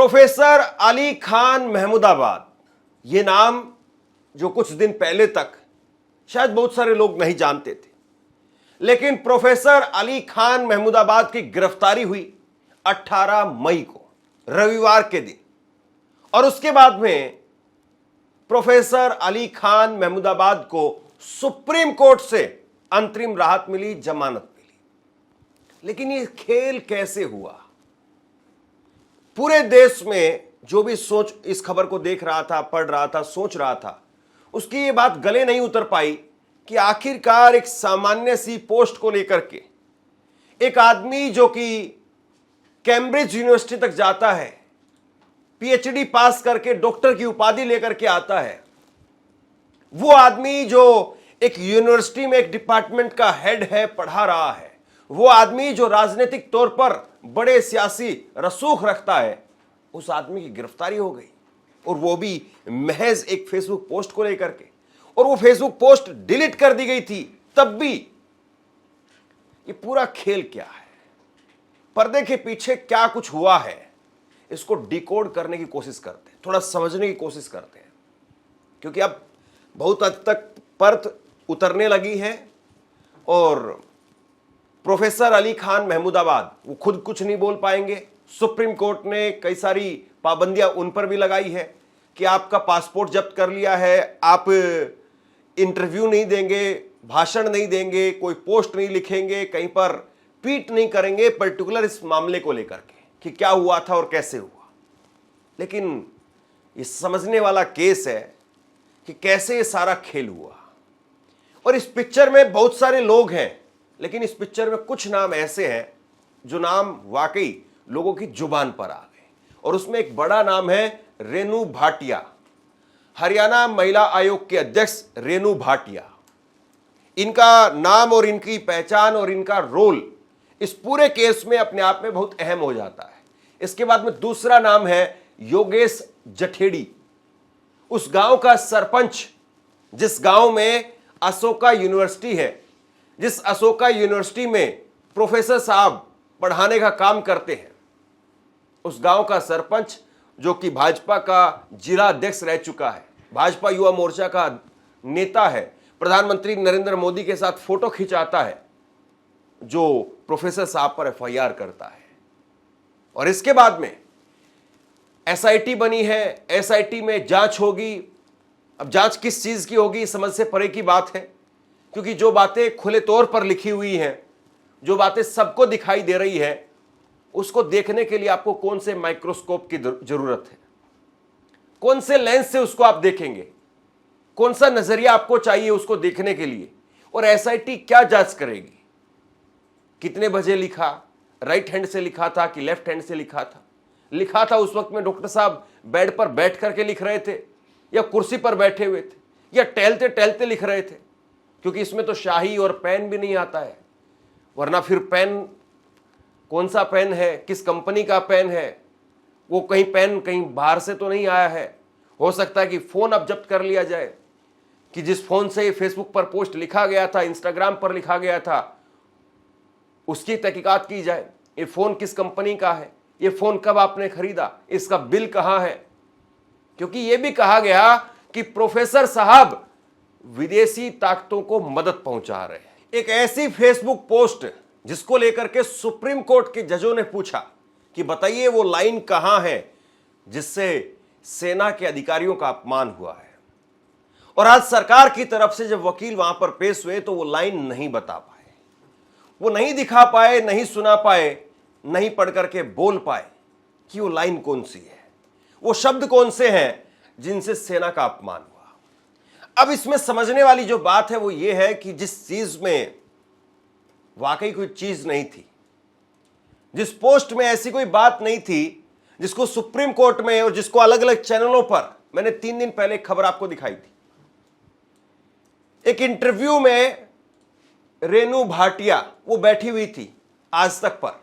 Professor Ali Khan Mahmudabad, ये नाम जो कुछ दिन पहले तक शायद बहुत सारे लोग नहीं जानते थे, लेकिन प्रोफेसर अली खान महमूदाबाद की गिरफ्तारी हुई 18 मई को, रविवार के दिन। और उसके बाद में प्रोफेसर अली खान महमूदाबाद को सुप्रीम कोर्ट से अंतरिम राहत मिली, जमानत मिली। लेकिन ये खेल कैसे हुआ? पूरे देश में जो भी सोच इस खबर को देख रहा था, पढ़ रहा था, सोच रहा था, उसकी ये बात गले नहीं उतर पाई कि आखिरकार एक सामान्य सी पोस्ट को लेकर के एक आदमी जो कि कैम्ब्रिज यूनिवर्सिटी तक जाता है, पीएचडी पास करके डॉक्टर की उपाधि लेकर के आता है, वो आदमी जो एक यूनिवर्सिटी में एक डिपार्टमेंट का हेड है, पढ़ा रहा है, वो आदमी जो राजनीतिक तौर पर बड़े सियासी रसूख रखता है, उस आदमी की गिरफ्तारी हो गई, और वो भी महज एक फेसबुक पोस्ट को लेकर के। और वो फेसबुक पोस्ट डिलीट कर दी गई थी। तब भी ये पूरा खेल क्या है, पर्दे के पीछे क्या कुछ हुआ है, इसको डिकोड करने की कोशिश करते हैं, थोड़ा समझने की कोशिश करते हैं, क्योंकि अब बहुत हद तक परत उतरने लगी है। और प्रोफेसर अली खान महमूदाबाद वो खुद कुछ नहीं बोल पाएंगे। सुप्रीम कोर्ट ने कई सारी पाबंदियां उन पर भी लगाई है कि आपका पासपोर्ट जब्त कर लिया है, आप इंटरव्यू नहीं देंगे, भाषण नहीं देंगे, कोई पोस्ट नहीं लिखेंगे, कहीं पर ट्वीट नहीं करेंगे पर्टिकुलर इस मामले को लेकर के कि क्या हुआ था और कैसे हुआ। लेकिन ये समझने वाला केस है कि कैसे ये सारा खेल हुआ। और इस पिक्चर में बहुत सारे लोग हैं, लेकिन इस पिक्चर में कुछ नाम ऐसे हैं जो नाम वाकई लोगों की जुबान पर आ गए। और उसमें एक बड़ा नाम है रेनू भाटिया, हरियाणा महिला आयोग के अध्यक्ष रेनू भाटिया। इनका नाम और इनकी पहचान और इनका रोल इस पूरे केस में अपने आप में बहुत अहम हो जाता है। इसके बाद में दूसरा नाम है योगेश जठेड़ी, उस गांव का सरपंच जिस गांव में अशोका यूनिवर्सिटी है, जिस अशोका यूनिवर्सिटी में प्रोफेसर साहब पढ़ाने का काम करते हैं, उस गांव का सरपंच जो कि भाजपा का जिला अध्यक्ष रह चुका है, भाजपा युवा मोर्चा का नेता है, प्रधानमंत्री नरेंद्र मोदी के साथ फोटो खिंचाता है, जो प्रोफेसर साहब पर एफआईआर करता है। और इसके बाद में एसआईटी बनी है, एसआईटी में जांच होगी। अब जांच किस चीज की होगी, समझ से परे की बात है, क्योंकि जो बातें खुले तौर पर लिखी हुई हैं, जो बातें सबको दिखाई दे रही है, उसको देखने के लिए आपको कौन से माइक्रोस्कोप की जरूरत है, कौन से लेंस से उसको आप देखेंगे, कौन सा नजरिया आपको चाहिए उसको देखने के लिए। और एसआईटी क्या जांच करेगी, कितने बजे लिखा, राइट हैंड से लिखा था कि लेफ्ट हैंड से लिखा था उस वक्त में डॉक्टर साहब बेड पर बैठ करके लिख रहे थे, या कुर्सी पर बैठे हुए थे, या टहलते टहलते लिख रहे थे, क्योंकि इसमें तो शाही और पेन भी नहीं आता है। वरना फिर पेन कौन सा पेन है, किस कंपनी का पेन है, वो पेन कहीं बाहर से तो नहीं आया है। हो सकता है कि फोन अब जब्त कर लिया जाए कि जिस फोन से फेसबुक पर पोस्ट लिखा गया था, इंस्टाग्राम पर लिखा गया था, उसकी तहकीकात की जाए। ये फोन किस कंपनी का है, ये फोन कब आपने खरीदा, इसका बिल कहां है, क्योंकि यह भी कहा गया कि प्रोफेसर साहब विदेशी ताकतों को मदद पहुंचा रहे हैं। एक ऐसी फेसबुक पोस्ट जिसको लेकर के सुप्रीम कोर्ट के जजों ने पूछा कि बताइए वो लाइन कहां है जिससे सेना के अधिकारियों का अपमान हुआ है। और आज सरकार की तरफ से जब वकील वहां पर पेश हुए तो वो लाइन नहीं बता पाए, वो नहीं दिखा पाए, नहीं सुना पाए, नहीं पढ़ करके बोल पाए कि वो लाइन कौन सी है, वो शब्द कौन से हैं जिनसे सेना का अपमान हुआ। अब इसमें समझने वाली जो बात है वो ये है कि जिस चीज में वाकई कोई चीज नहीं थी, जिस पोस्ट में ऐसी कोई बात नहीं थी जिसको सुप्रीम कोर्ट में और जिसको अलग अलग चैनलों पर मैंने 3 दिन पहले खबर आपको दिखाई थी, एक इंटरव्यू में रेनू भाटिया वो बैठी हुई थी आज तक पर,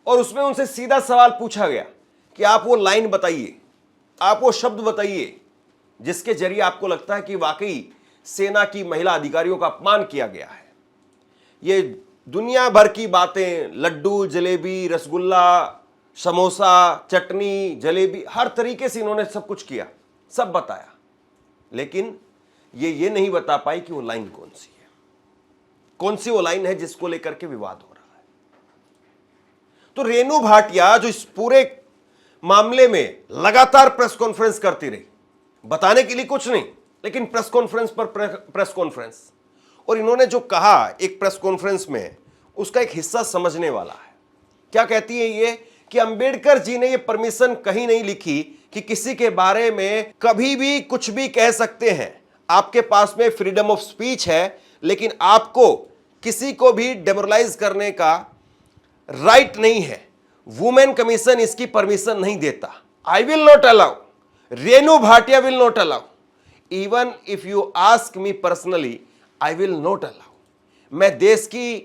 और उसमें उनसे सीधा सवाल पूछा गया कि आप वो लाइन बताइए, आप वो शब्द बताइए जिसके जरिए आपको लगता है कि वाकई सेना की महिला अधिकारियों का अपमान किया गया है। ये दुनिया भर की बातें, लड्डू, जलेबी, रसगुल्ला, समोसा, चटनी, जलेबी, हर तरीके से इन्होंने सब कुछ किया, सब बताया, लेकिन ये नहीं बता पाई कि वो लाइन कौन सी है, कौन सी वो लाइन है जिसको लेकर के विवाद हो रहा है। तो रेणु भाटिया जो इस पूरे मामले में लगातार प्रेस कॉन्फ्रेंस करती रही, बताने के लिए कुछ नहीं, लेकिन प्रेस कॉन्फ्रेंस पर प्रेस कॉन्फ्रेंस, और इन्होंने जो कहा एक प्रेस कॉन्फ्रेंस में, उसका एक हिस्सा समझने वाला है। क्या कहती है ये कि अंबेडकर जी ने ये परमिशन कहीं नहीं लिखी कि किसी के बारे में कभी भी कुछ भी कह सकते हैं, आपके पास में फ्रीडम ऑफ स्पीच है, लेकिन आपको किसी को भी डेमोरलाइज करने का राइट नहीं है। वुमेन कमीशन इसकी परमिशन नहीं देता। I will not allow, Renu Bhatia will not allow, even if you ask me personally, I will not allow. मैं देश की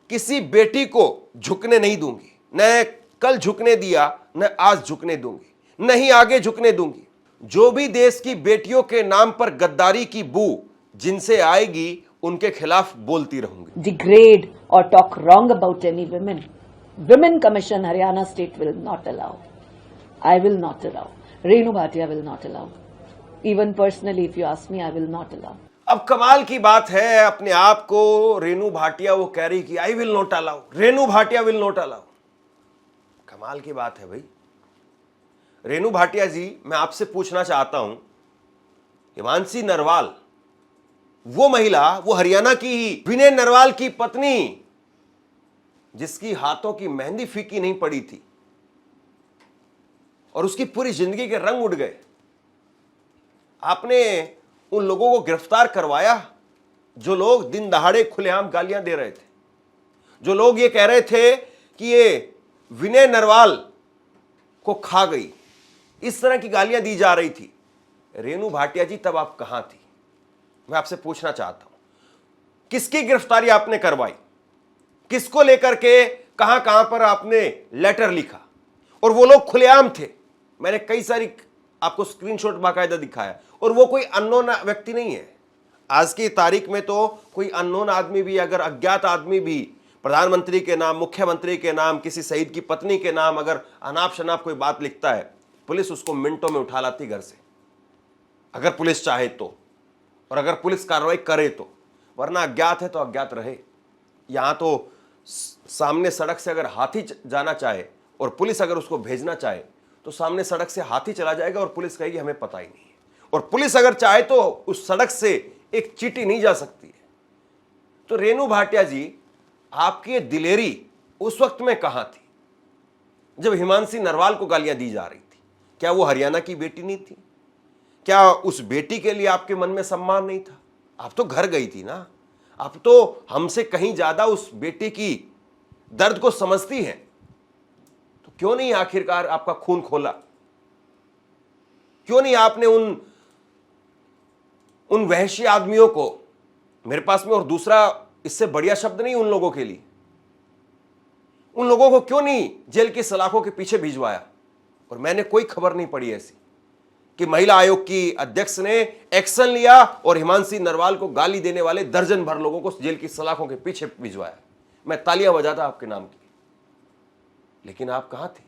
किसी बेटी को झुकने नहीं दूंगी, न कल झुकने दिया, न आज झुकने दूंगी, नहीं आगे झुकने दूंगी। जो भी देश की बेटियों के नाम पर गद्दारी की बू जिनसे आएगी, उनके खिलाफ बोलती रहूंगी। Degrade or talk wrong about any women. Women Commission, Haryana state will not allow. I will not allow. Renu Bhatia will not allow. Even personally, if you ask me, I will not allow. अब कमाल की बात है, अपने आप को रेणु भाटिया वो कह रही कि I will not allow, Renu Bhatia will not allow. कमाल की बात है भाई। रेणु भाटिया जी, मैं आपसे पूछना चाहता हूं, हिमांशी नरवाल वो महिला, वो हरियाणा की ही विनय नरवाल की पत्नी, जिसकी हाथों की मेहंदी फीकी नहीं पड़ी थी और उसकी पूरी जिंदगी के रंग उड़ गए, आपने उन लोगों को गिरफ्तार करवाया जो लोग दिन दहाड़े खुलेआम गालियां दे रहे थे, जो लोग ये कह रहे थे कि ये विनय नरवाल को खा गई, इस तरह की गालियां दी जा रही थी। रेणु भाटिया जी, तब आप कहां थी? मैं आपसे पूछना चाहता हूं, किसकी गिरफ्तारी आपने करवाई, किसको लेकर के कहां कहां पर आपने लेटर लिखा? और वो लोग खुलेआम थे, मैंने कई सारी आपको स्क्रीनशॉट बाकायदा दिखाया, और वो कोई अननोन व्यक्ति नहीं है। आज की तारीख में तो कोई अननोन आदमी भी, अगर अज्ञात आदमी भी प्रधानमंत्री के नाम, मुख्यमंत्री के नाम, किसी शहीद की पत्नी के नाम अगर अनाप शनाप कोई बात लिखता है, पुलिस उसको मिनटों में उठा लाती घर से, अगर पुलिस चाहे तो, और अगर पुलिस कार्रवाई करे तो, वरना अज्ञात है तो अज्ञात रहे। यहां तो सामने सड़क से अगर हाथी जाना चाहे और पुलिस अगर उसको भेजना चाहे, तो सामने सड़क से हाथी चला जाएगा और पुलिस कहेगी हमें पता ही नहीं है। और पुलिस अगर चाहे तो उस सड़क से एक चींटी नहीं जा सकती है। तो रेणु भाटिया जी, आपकी ये दिलेरी उस वक्त में कहां थी जब हिमांशी नरवाल को गालियां दी जा रही थी? क्या वो हरियाणा की बेटी नहीं थी? क्या उस बेटी के लिए आपके मन में सम्मान नहीं था? आप तो घर गई थी ना, आप तो हमसे कहीं ज्यादा उस बेटी की दर्द को समझती हैं, तो क्यों नहीं आखिरकार आपका खून खोला? क्यों नहीं आपने उन वहशी आदमियों को, मेरे पास में और दूसरा इससे बढ़िया शब्द नहीं उन लोगों के लिए, उन लोगों को क्यों नहीं जेल की सलाखों के पीछे भिजवाया? और मैंने कोई खबर नहीं पड़ी ऐसी कि महिला आयोग की अध्यक्ष ने एक्शन लिया और हिमांशी नरवाल को गाली देने वाले दर्जन भर लोगों को जेल की सलाखों के पीछे भिजवाया। मैं तालियां बजाता आपके नाम की, लेकिन आप कहां थे?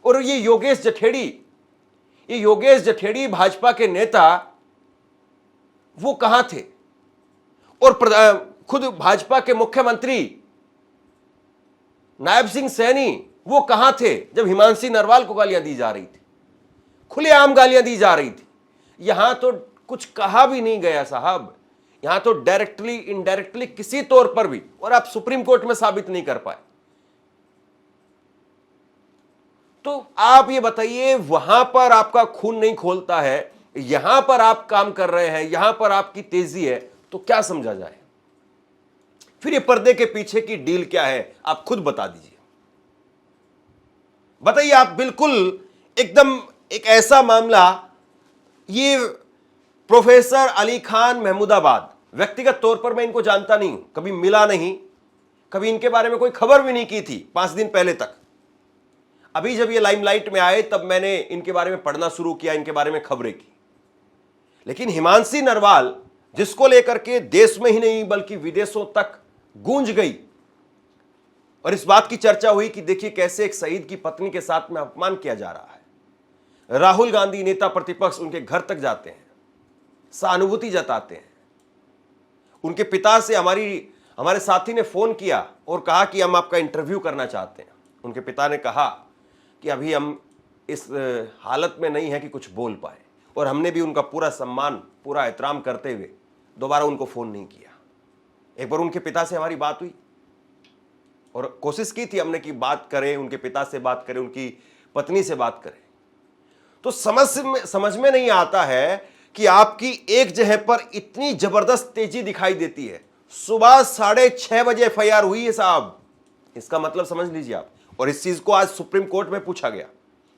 और ये योगेश जठेड़ी भाजपा के नेता, वो कहां थे? और खुद भाजपा के मुख्यमंत्री नायब सिंह सैनी, वो कहां थे जब हिमांशी नरवाल को गालियां दी जा रही थी, खुलेआम गालियां दी जा रही थी? यहां तो कुछ कहा भी नहीं गया साहब, यहां तो डायरेक्टली इनडायरेक्टली किसी तौर पर भी, और आप सुप्रीम कोर्ट में साबित नहीं कर पाए। तो आप ये बताइए, वहां पर आपका खून नहीं खोलता है, यहां पर आप काम कर रहे हैं, यहां पर आपकी तेजी है, तो क्या समझा जाए? फिर ये पर्दे के पीछे की डील क्या है, आप खुद बता दीजिए। बताइए आप, बिल्कुल एकदम एक ऐसा मामला, ये प्रोफेसर अली खान महमूदाबाद, व्यक्तिगत तौर पर मैं इनको जानता नहीं हूं, कभी मिला नहीं, कभी इनके बारे में कोई खबर भी नहीं की थी 5 दिन पहले तक। अभी जब ये लाइमलाइट में आए तब मैंने इनके बारे में पढ़ना शुरू किया, इनके बारे में खबरें की। लेकिन हिमांशी नरवाल, जिसको लेकर के देश में ही नहीं बल्कि विदेशों तक गूंज गई और इस बात की चर्चा हुई कि देखिए कैसे एक शहीद की पत्नी के साथ में अपमान किया जा रहा है। राहुल गांधी नेता प्रतिपक्ष उनके घर तक जाते हैं, सहानुभूति जताते हैं। उनके पिता से हमारे साथी ने फोन किया और कहा कि हम आपका इंटरव्यू करना चाहते हैं। उनके पिता ने कहा कि अभी हम इस हालत में नहीं है कि कुछ बोल पाए, और हमने भी उनका पूरा सम्मान, पूरा एहतराम करते हुए दोबारा उनको फोन नहीं किया। एक बार उनके पिता से हमारी बात हुई और कोशिश की थी हमने कि बात करें, उनके पिता से बात करें, उनकी पत्नी से बात करें। तो समझ में नहीं आता है कि आपकी एक जगह पर इतनी जबरदस्त तेजी दिखाई देती है। सुबह 6:30 बजे एफआईआर हुई है साहब, इसका मतलब समझ लीजिए आप। और इस चीज को आज सुप्रीम कोर्ट में पूछा गया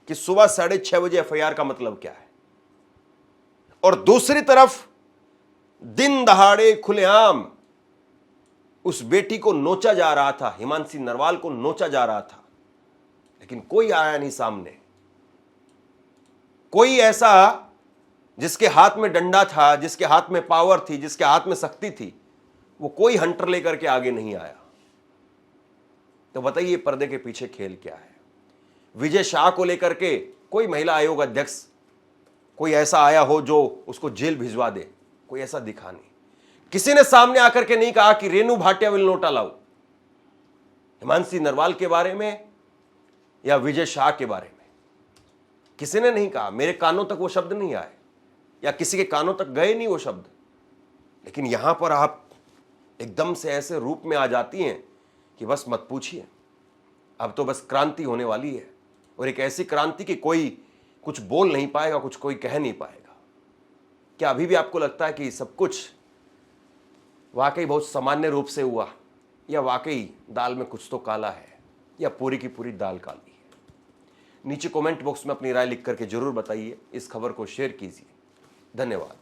कि सुबह 6:30 बजे एफआईआर का मतलब क्या है। और दूसरी तरफ दिन दहाड़े खुलेआम उस बेटी को नोचा जा रहा था, हिमांशी नरवाल को नोचा जा रहा था, लेकिन कोई आया नहीं सामने। कोई ऐसा जिसके हाथ में डंडा था, जिसके हाथ में पावर थी, जिसके हाथ में शक्ति थी, वो कोई हंटर लेकर के आगे नहीं आया। तो बताइए पर्दे के पीछे खेल क्या है। विजय शाह को लेकर के कोई महिला आयोग अध्यक्ष कोई ऐसा आया हो जो उसको जेल भिजवा दे, कोई ऐसा दिखा नहीं। किसी ने सामने आकर के नहीं कहा कि Renu Bhatia will not allow. Himanshi Narwal के बारे में या विजय शाह के बारे में किसी ने नहीं कहा। मेरे कानों तक वो शब्द नहीं आए या किसी के कानों तक गए नहीं वो शब्द। लेकिन यहां पर आप एकदम से ऐसे रूप में आ जाती हैं कि बस मत पूछिए। अब तो बस क्रांति होने वाली है, और एक ऐसी क्रांति कि कोई कुछ बोल नहीं पाएगा, कुछ कोई कह नहीं पाएगा। क्या अभी भी आपको लगता है कि सब कुछ वाकई बहुत सामान्य रूप से हुआ, या वाकई दाल में कुछ तो काला है, या पूरी की पूरी दाल काली है? नीचे कमेंट बॉक्स में अपनी राय लिख करके जरूर बताइए। इस खबर को शेयर कीजिए। धन्यवाद।